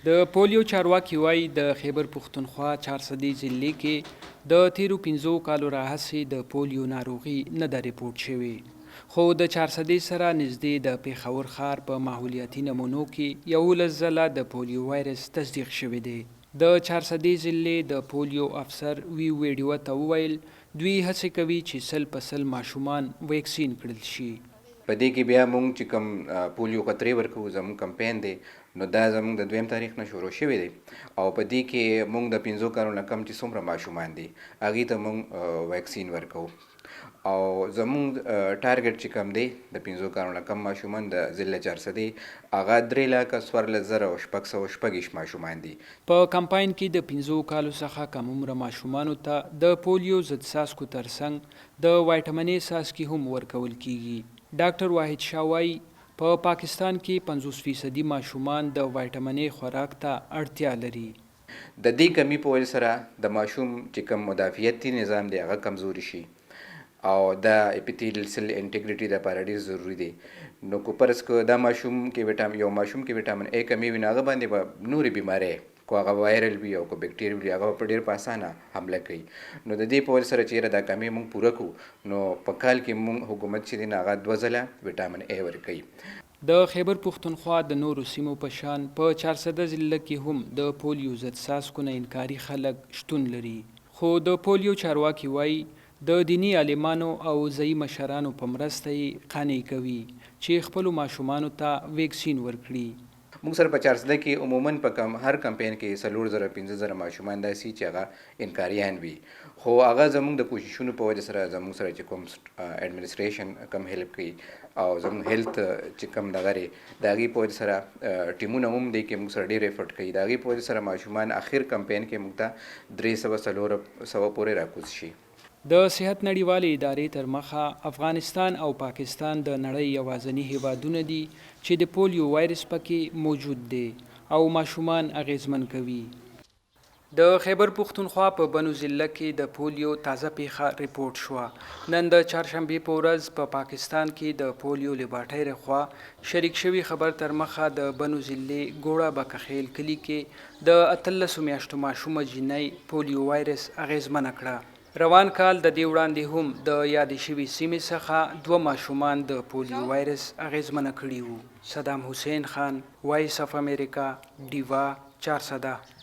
د پولیو چارواکي وايي د خیبر پښتونخوا 400 ضلع کې د تیرو 15 کالو راهیسې د پولیو ناروغي نه ده ریپورټ شوې، خو د 400 سره نږدې د پېښور ښار په ماحولیاتي نمونو کې 11 ځله د پولیو وایرس تصدیق شوی دی. د 400 ضلع د پولیو افسر ویلي ته وویل دوی هڅې کوي چې 100% ماشومان ویکسین کړل شي. په دې کې بیا موږ چې کوم پولیو قطرې ورکوو زموږ کمپاین دی نو دا زموږ د 2 تاریخ نه شروع شوی دی او په دې کې موږ د 15 کالو نه کم چې څومره ماشومان دي هغې ته موږ ویکسین ورکوو او زموږ ټارګټ چې کم دی د 15 کالو نه کم ماشومان د ضلع 400 هغه 3,14,626 ماشومان دي. په کمپاین کې د 15 کالو څخه کم عمره ماشومانو ته د پولیو ضد څاڅکو ترڅنګ د وایټامیني څاڅکي هم ورکول کیږي. ډاکټر واحد شاه وايي په پاکستان کې 50% ماشومان د وایټامیني خوراک ته اړتیا لري. د دې کمی په وجه سره د ماشوم چې کوم مدافعتي نظام دی هغه کمزوري شي او د اپیتیلیل سیل انټیګریټي لپاره ډېر ضروري دی. نو که فرض کړو دا ماشوم کې یو ماشوم کې ویټامین A کمی وي نو هغه باندې به نورې بیمارۍ کو هغه وایرل وي او کو بکټیریل وي هغه په ډېر په اسانه حمله کوي. نو د دې په وجه سره چې دا کمی موږ پوره کړو نو په کال کې موږ حکومت چې دی نو هغه 2 ځله ویټامین A ورکوي. د خیبر پښتونخوا د نورو سیمو په شان په 400 ضلع کې هم د پولیو ضد څاڅکو نه انکاري خلک شتون لري، خو د پولیو چارواکي وايي د دیني عالمانو او ځایي مشرانو په مرسته یې قانع کوي چې خپلو ماشومانو ته ویکسین ورکړي. موږ سره په 400 کې عموماً په هر کمپاین کې 4,000-15,000 ماشومان داسي چې هغه انکاریان وي، خو هغه زموږ د کوششونو په وجه سره زموږ سره چې کوم اډمنسټریشن کم هیلپ کوي او زموږ هیلث چې کم دغه دی د هغې په وجه سره ټیمونه هم دی کې موږ سره ډېر ایفرټ کوي. د هغې په وجه سره ماشومان اخر کمپاین کې موږ ته 300-400 پورې راکوز شي. د صحت نړیوالې ادارې تر مخه افغانستان او پاکستان د نړۍ یوازیني هیوادونه دي چې د پولیو وایرس پکې موجود دی او ماشومان اغیزمن کوي. د خیبر پښتونخوا په بنو ضلع کې د پولیو تازه پېښه ریپورټ شوه. نن د چهارشنبې په ورځ په پاکستان کې د پولیو لباټۍ رخوا شریک شوي خبر تر مخه د بنو ضلع ګوړه بکخیل کلي کې د اتلس میاشتو ماشومه جینۍ پولیو وایرس اغیزمنه کړه. روان کال د دې وړاندې هم د یادې شوي سیمې څخه 2 ماشومان د پولیو وایرس اغیزمنه کړي وو. صدام حسین خان، وایس اف امریکا، ډیوا 400.